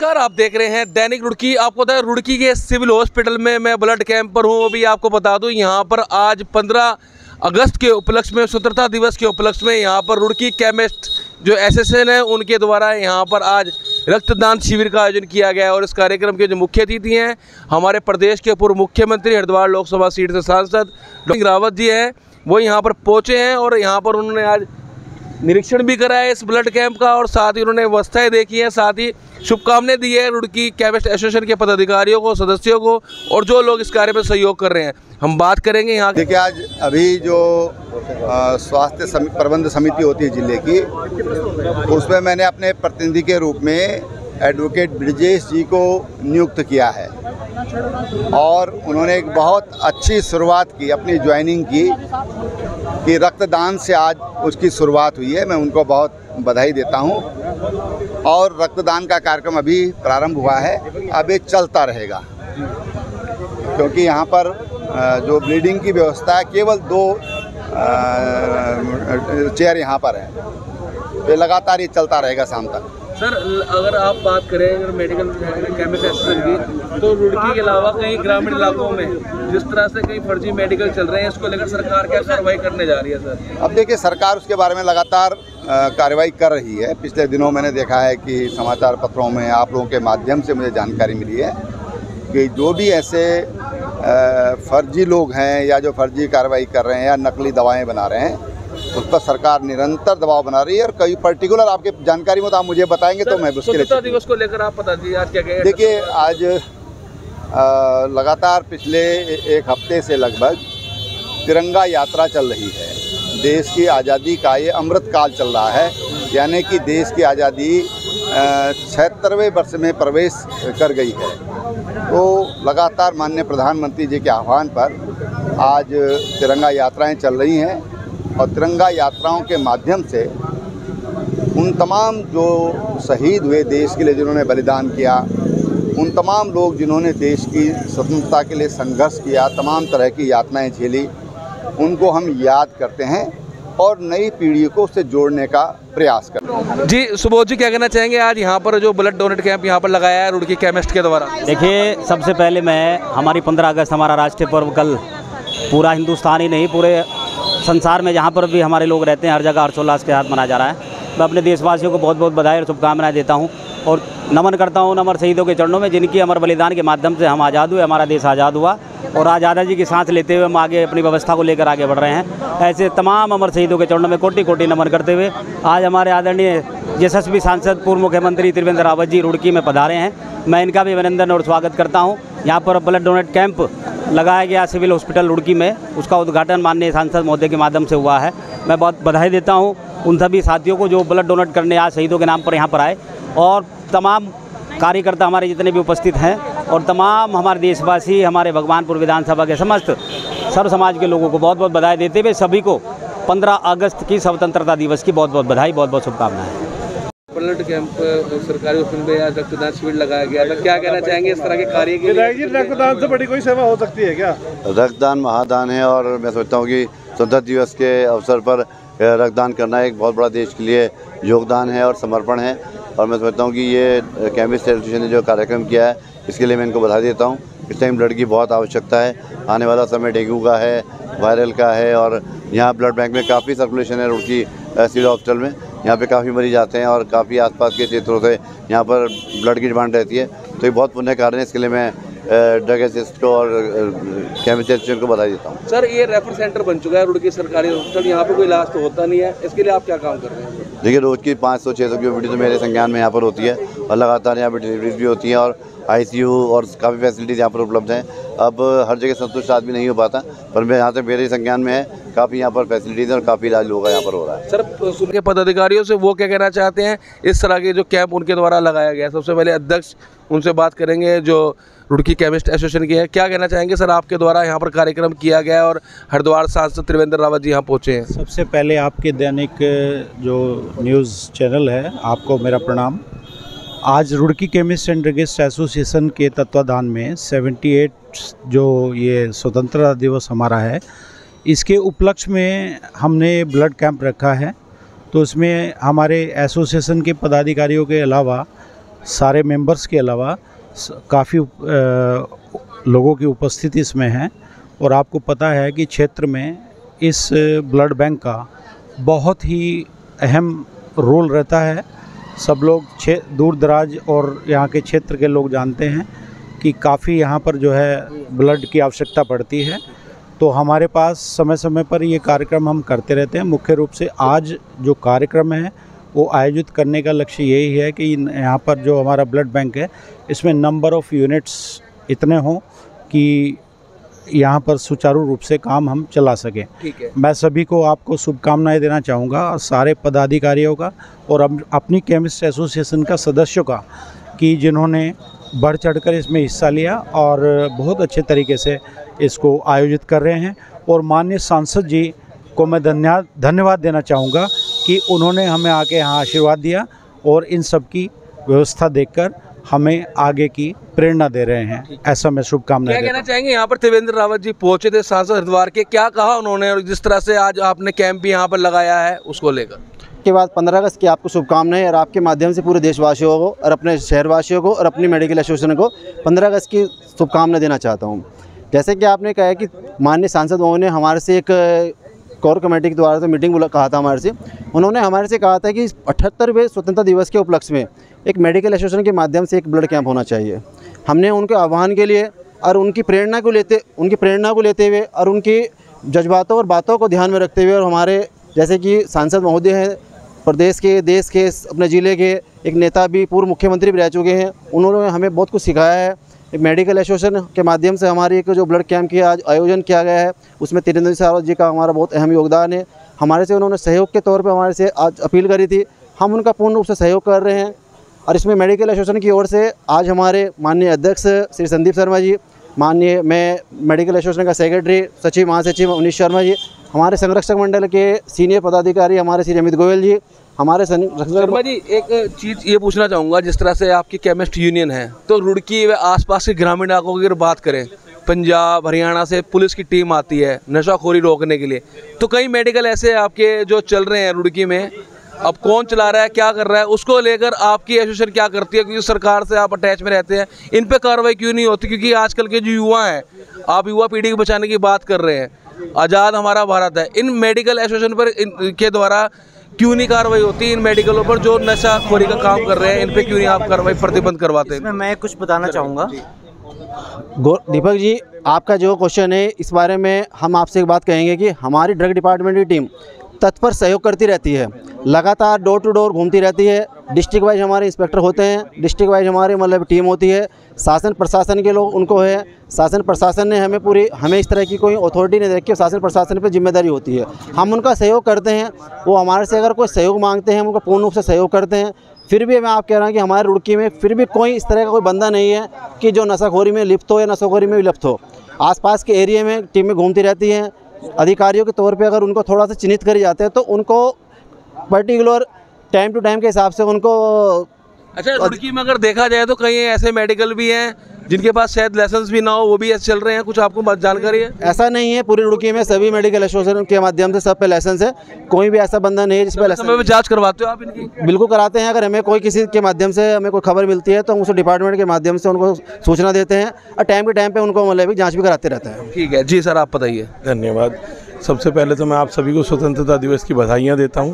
नमस्कार, आप देख रहे हैं दैनिक रुड़की। आपको बता रुड़की के सिविल हॉस्पिटल में मैं ब्लड कैंप पर हूँ। अभी आपको बता दूँ यहाँ पर आज 15 अगस्त के उपलक्ष्य में, स्वतंत्रता दिवस के उपलक्ष्य में यहाँ पर रुड़की केमिस्ट जो एसोसिएशन है उनके द्वारा यहाँ पर आज रक्तदान शिविर का आयोजन किया गया है। और इस कार्यक्रम के जो मुख्य अतिथि हैं हमारे प्रदेश के पूर्व मुख्यमंत्री, हरिद्वार लोकसभा सीट से सांसद डॉक्टर रावत जी हैं, वो यहाँ पर पहुँचे हैं और यहाँ पर उन्होंने आज निरीक्षण भी करा है इस ब्लड कैंप का और साथ ही उन्होंने व्यवस्थाएं देखी हैं, साथ ही शुभकामनाएं दी है रुड़की केमिस्ट एसोसिएशन के पदाधिकारियों को, सदस्यों को और जो लोग इस कार्य में सहयोग कर रहे हैं। हम बात करेंगे यहाँ। देखिए, आज अभी जो स्वास्थ्य प्रबंध समिति होती है जिले की, उसमें मैंने अपने प्रतिनिधि के रूप में एडवोकेट ब्रिजेश जी को नियुक्त किया है और उन्होंने एक बहुत अच्छी शुरुआत की, अपनी ज्वाइनिंग की कि रक्तदान से आज उसकी शुरुआत हुई है। मैं उनको बहुत बधाई देता हूं और रक्तदान का कार्यक्रम अभी प्रारंभ हुआ है, अब ये चलता रहेगा क्योंकि यहाँ पर जो ब्लीडिंग की व्यवस्था है, केवल 2 चेयर यहाँ पर है, तो लगातार ये चलता रहेगा शाम तक। सर, अगर आप बात करें अगर मेडिकल केमिस्ट एसोसिएशन की, तो रुड़की के अलावा कई ग्रामीण इलाकों में जिस तरह से कई फर्जी मेडिकल चल रहे हैं, इसको लेकर सरकार क्या कार्रवाई करने जा रही है? सर, अब देखिए, सरकार उसके बारे में लगातार कार्रवाई कर रही है। पिछले दिनों मैंने देखा है कि समाचार पत्रों में आप लोगों के माध्यम से मुझे जानकारी मिली है कि जो भी ऐसे फर्जी लोग हैं या जो फर्जी कार्रवाई कर रहे हैं या नकली दवाएँ बना रहे हैं, उस पर सरकार निरंतर दबाव बना रही है। और कई पर्टिकुलर आपके जानकारी में तो आप मुझे बताएंगे तो मैं उसके लिए दिवस को लेकर आप बता दीजिए आज क्या कहें। देखिए, आज लगातार पिछले एक हफ्ते से लगभग तिरंगा यात्रा चल रही है। देश की आज़ादी का ये अमृत काल चल रहा है, यानी कि देश की आज़ादी 76वें वर्ष में प्रवेश कर गई है। तो लगातार माननीय प्रधानमंत्री जी के आह्वान पर आज तिरंगा यात्राएं चल रही हैं और तिरंगा यात्राओं के माध्यम से उन तमाम जो शहीद हुए देश के लिए, जिन्होंने बलिदान किया, उन तमाम लोग जिन्होंने देश की स्वतंत्रता के लिए संघर्ष किया, तमाम तरह की यातनाएं झेली, उनको हम याद करते हैं और नई पीढ़ी को उससे जोड़ने का प्रयास करते हैं। जी सुबोध जी, क्या कहना चाहेंगे आज यहाँ पर जो ब्लड डोनेट कैंप यहाँ पर लगाया है रुड़की केमिस्ट के द्वारा? देखिए, सबसे पहले मैं हमारी 15 अगस्त हमारा राष्ट्रीय पर्व कल पूरा हिंदुस्तान ही नहीं पूरे संसार में जहाँ पर भी हमारे लोग रहते हैं हर जगह हर्षोल्लास के साथ मनाया जा रहा है। मैं अपने देशवासियों को बहुत बहुत बधाई और शुभकामनाएं देता हूँ और नमन करता हूँ उन अमर शहीदों के चरणों में जिनकी अमर बलिदान के माध्यम से हम आज़ाद हुए, हमारा देश आज़ाद हुआ और आज आज़ादी की सांस लेते हुए हम आगे अपनी व्यवस्था को लेकर आगे बढ़ रहे हैं। ऐसे तमाम अमर शहीदों के चरणों में कोटि कोटि नमन करते हुए आज हमारे आदरणीय यशस्वी सांसद पूर्व मुख्यमंत्री त्रिवेंद्र रावत जी रुड़की में पधारे हैं। मैं इनका भी अभिनंदन और स्वागत करता हूँ। यहाँ पर ब्लड डोनेट कैंप लगाया गया सिविल हॉस्पिटल रुड़की में, उसका उद्घाटन माननीय सांसद महोदय के माध्यम से हुआ है। मैं बहुत बधाई देता हूँ उन सभी साथियों को जो ब्लड डोनेट करने आज शहीदों के नाम पर यहाँ पर आए और तमाम कार्यकर्ता हमारे जितने भी उपस्थित हैं और तमाम हमारे देशवासी, हमारे भगवानपुर विधानसभा के समस्त सर्व समाज के लोगों को बहुत बहुत बधाई देते हुए सभी को 15 अगस्त की स्वतंत्रता दिवस की बहुत बहुत बधाई, बहुत बहुत शुभकामनाएं। ब्लड कैंप सरकारी हॉस्पिटल में आज रक्तदान शिविर लगाया गया था, क्या कहना चाहेंगे इस तरह के कार्य के लिए? रक्तदान से बड़ी कोई सेवा हो सकती है क्या? रक्तदान महादान है और मैं सोचता हूँ कि स्वतंत्रता दिवस के अवसर पर रक्तदान करना एक बहुत बड़ा देश के लिए योगदान है और समर्पण है। और मैं समझता हूँ कि ये केमिस्ट एसोसिएशन ने जो कार्यक्रम किया है इसके लिए मैं इनको बधाई देता हूँ। इस टाइम ब्लड की बहुत आवश्यकता है, आने वाला समय डेंगू का है, वायरल का है और यहाँ ब्लड बैंक में काफ़ी सर्कुलेशन है रुड़की सिविल हॉस्पिटल में। यहाँ पे काफ़ी मरीज आते हैं और काफ़ी आसपास के क्षेत्रों से यहाँ पर ब्लड की डिमांड रहती है, तो ये बहुत पुण्य कार्य है। इसके लिए मैं ड्रग एसिस्ट को और केमिस्ट एसोसिएशन को बधाई देता हूँ। सर, ये रेफर सेंटर बन चुका है रुड़की सरकारी हॉस्पिटल, यहाँ पे कोई इलाज तो होता नहीं है, इसके लिए आप क्या काम कर रहे हैं? देखिए, रोज़ की 500-600 की ओपीडी तो मेरे संज्ञान में यहाँ पर होती है और लगातार यहाँ पर डिलीवरीज भी होती हैं और ICU और काफ़ी फैसिलिटीज़ यहाँ पर उपलब्ध हैं। अब हर जगह संतुष्ट आदमी नहीं हो पाता, पर मैं यहाँ तक मेरे संज्ञान में है काफ़ी यहाँ पर फैसिलिटीज़ और काफ़ी इलाज लोगों का यहाँ पर हो रहा है। सर, के पदाधिकारियों से वो क्या कहना चाहते हैं इस तरह के जो कैंप उनके द्वारा लगाया गया? सबसे पहले अध्यक्ष उनसे बात करेंगे जो रुड़की केमिस्ट एसोसिएशन की है, क्या कहना चाहेंगे सर आपके द्वारा यहाँ पर कार्यक्रम किया गया और हरिद्वार सांसद त्रिवेंद्र रावत जी यहाँ पहुँचे हैं? सबसे पहले आपके दैनिक जो न्यूज़ चैनल है आपको मेरा प्रणाम। आज Roorkee chemist and druggist association के तत्वाधान में 78 जो ये स्वतंत्रता दिवस हमारा है, इसके उपलक्ष्य में हमने ब्लड कैंप रखा है। तो इसमें हमारे एसोसिएशन के पदाधिकारियों के अलावा सारे मेंबर्स के अलावा काफ़ी लोगों की उपस्थिति इसमें है। और आपको पता है कि क्षेत्र में इस ब्लड बैंक का बहुत ही अहम रोल रहता है। सब लोग दूर दराज और यहाँ के क्षेत्र के लोग जानते हैं कि काफ़ी यहाँ पर जो है ब्लड की आवश्यकता पड़ती है। तो हमारे पास समय समय पर ये कार्यक्रम हम करते रहते हैं। मुख्य रूप से आज जो कार्यक्रम है वो आयोजित करने का लक्ष्य यही है कि यहाँ पर जो हमारा ब्लड बैंक है इसमें नंबर ऑफ़ यूनिट्स इतने हों कि यहाँ पर सुचारू रूप से काम हम चला सकें। ठीक है। मैं सभी को आपको शुभकामनाएं देना चाहूँगा और सारे पदाधिकारियों का और अपनी केमिस्ट एसोसिएशन का सदस्यों का कि जिन्होंने बढ़ चढ़कर इसमें हिस्सा लिया और बहुत अच्छे तरीके से इसको आयोजित कर रहे हैं। और माननीय सांसद जी को मैं धन्यवाद देना चाहूँगा कि उन्होंने हमें आके यहाँ आशीर्वाद दिया और इन सब की व्यवस्था देखकर हमें आगे की प्रेरणा दे रहे हैं। ऐसा मैं शुभकामनाएं क्या कहना चाहेंगे? यहाँ पर त्रिवेंद्र रावत जी पहुंचे थे, सांसद हरिद्वार के, क्या कहा उन्होंने और जिस तरह से आज आपने कैंप भी यहाँ पर लगाया है उसको लेकर? के बाद 15 अगस्त की आपको शुभकामनाएं और आपके माध्यम से पूरे देशवासियों को और अपने शहरवासियों को और अपनी मेडिकल एसोसिएशन को 15 अगस्त की शुभकामनाएं देना चाहता हूँ। जैसे कि आपने कहा कि माननीय सांसद महोदय ने हमारे से एक कोर कमेटी के द्वारा तो मीटिंग कहा था हमारे से, उन्होंने हमारे से कहा था कि 78वें स्वतंत्रता दिवस के उपलक्ष्य में एक मेडिकल एसोसिएशन के माध्यम से एक ब्लड कैंप होना चाहिए। हमने उनके आह्वान के लिए और उनकी प्रेरणा को लेते हुए और उनकी जज्बातों और बातों को ध्यान में रखते हुए और हमारे जैसे कि सांसद महोदय हैं प्रदेश के, देश के, अपने ज़िले के एक नेता भी, पूर्व मुख्यमंत्री भी रह चुके हैं, उन्होंने हमें बहुत कुछ सिखाया है। एक मेडिकल एसोसिएशन के माध्यम से हमारी एक जो ब्लड कैंप की आज आयोजन किया गया है उसमें त्रिवेंद्र रावत जी का हमारा बहुत अहम योगदान है। हमारे से उन्होंने सहयोग के तौर पे हमारे से आज अपील करी थी, हम उनका पूर्ण रूप से सहयोग कर रहे हैं। और इसमें मेडिकल एसोसिएशन की ओर से आज हमारे माननीय अध्यक्ष श्री संदीप शर्मा जी, माननीय मैं मेडिकल एसोसिएशन का सेक्रेटरी सचिव महासचिव मनीष शर्मा जी, हमारे संरक्षक मंडल के सीनियर पदाधिकारी हमारे श्री अमित गोयल जी, हमारे शर्मा जी, एक चीज़ ये पूछना चाहूँगा, जिस तरह से आपकी केमिस्ट यूनियन है तो रुड़की व आसपास के ग्रामीण इलाकों की अगर बात करें, पंजाब हरियाणा से पुलिस की टीम आती है नशाखोरी रोकने के लिए, तो कई मेडिकल ऐसे आपके जो चल रहे हैं रुड़की में, अब कौन चला रहा है, क्या कर रहा है, उसको लेकर आपकी एसोसिएशन क्या करती है? क्योंकि सरकार से आप अटैच में रहते हैं, इन पे कार्रवाई क्यों नहीं होती? क्योंकि आजकल के जो युवा हैं, आप युवा पीढ़ी को बचाने की बात कर रहे हैं, आज़ाद हमारा भारत है, इन मेडिकल एसोसिएशन पर के द्वारा क्यों नहीं कार्रवाई होती? इन मेडिकलों पर जो नशाखोरी का काम कर रहे हैं इन पे क्यों नहीं आप कार्रवाई प्रतिबंध करवाते हैं? मैं कुछ बताना चाहूँगा दीपक जी, आपका जो क्वेश्चन है इस बारे में हम आपसे एक बात कहेंगे कि हमारी ड्रग डिपार्टमेंट की टीम तत्पर सहयोग करती रहती है, लगातार डोर टू डोर घूमती रहती है। डिस्ट्रिक्ट वाइज हमारे इंस्पेक्टर होते हैं, डिस्ट्रिक्ट वाइज हमारे मतलब टीम होती है, शासन प्रशासन के लोग उनको है, शासन प्रशासन ने हमें इस तरह की कोई अथॉरिटी नहीं रखी, शासन प्रशासन पर जिम्मेदारी होती है, हम उनका सहयोग करते हैं। वो हमारे से अगर कोई सहयोग मांगते हैं हम उनका पूर्ण रूप से सहयोग करते हैं। फिर भी मैं आप कह रहा हूँ कि हमारे रुड़की में फिर भी कोई इस तरह का कोई बंदा नहीं है कि जो नशाखोरी में लिप्त हो या नशाखोरी में भी लिप्त हो। आसपास के एरिया में टीमें घूमती रहती हैं, अधिकारियों के तौर पे अगर उनको थोड़ा सा चिन्हित करे जाते हैं तो उनको पर्टिकुलर टाइम टू टाइम के हिसाब से उनको। अच्छा, रुड़की में अगर देखा जाए तो कई ऐसे मेडिकल भी हैं जिनके पास शायद लाइसेंस भी ना हो, वो भी ऐसे चल रहे हैं, कुछ आपको जानकारी है? ऐसा नहीं है, पूरी रुड़की में सभी मेडिकल एसोसिएशन के माध्यम से सब पे लाइसेंस है, कोई भी ऐसा बंदा नहीं है जिस पे लाइसेंस। समय पे जांच करवाते हो आप इनकी? बिल्कुल कराते हैं। अगर हमें कोई किसी के माध्यम से हमें कोई खबर मिलती है तो हम उस डिपार्टमेंट के माध्यम से उनको सूचना देते हैं और टाइम के टाइम पे उनको मतलब जाँच भी कराते रहते हैं। ठीक है जी सर, आप बताइए। धन्यवाद। सबसे पहले तो मैं आप सभी को स्वतंत्रता दिवस की बधाइयाँ देता हूँ।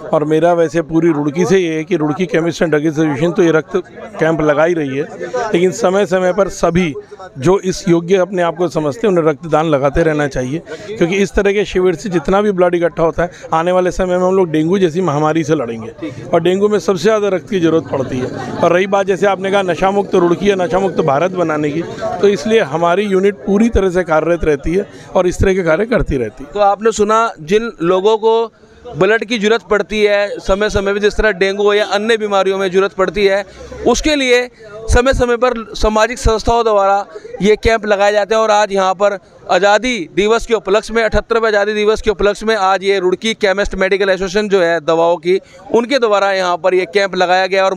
और मेरा वैसे पूरी रुड़की से ये है कि Roorkee chemist and drug association तो ये रक्त कैंप लगा ही रही है, लेकिन समय समय पर सभी जो इस योग्य अपने आप को समझते हैं उन्हें रक्तदान लगाते रहना चाहिए, क्योंकि इस तरह के शिविर से जितना भी ब्लड इकट्ठा होता है, आने वाले समय में हम लोग डेंगू जैसी महामारी से लड़ेंगे और डेंगू में सबसे ज़्यादा रक्त की ज़रूरत पड़ती है। और रही बात जैसे आपने कहा नशा मुक्त रुड़की या नशा मुक्त भारत बनाने की, तो इसलिए हमारी यूनिट पूरी तरह से कार्यरत रहती है और इस तरह के कार्य करती रहती है। तो आपने सुना, जिन लोगों को ब्लड की जरूरत पड़ती है समय समय पर, जिस तरह डेंगू या अन्य बीमारियों में जरूरत पड़ती है, उसके लिए समय समय पर सामाजिक संस्थाओं द्वारा ये कैंप लगाए जाते हैं। और आज यहाँ पर आज़ादी दिवस के उपलक्ष्य में, 78वें आज़ादी दिवस के उपलक्ष्य में आज ये रुड़की केमिस्ट मेडिकल एसोसिएशन जो है दवाओं की, उनके द्वारा यहाँ पर ये कैंप लगाया गया और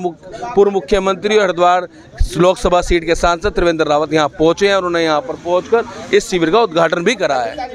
पूर्व मुख्यमंत्री और हरिद्वार लोकसभा सीट के सांसद त्रिवेंद्र रावत यहाँ पहुँचे हैं और उन्होंने यहाँ पर पहुँचकर इस शिविर का उद्घाटन भी करा है।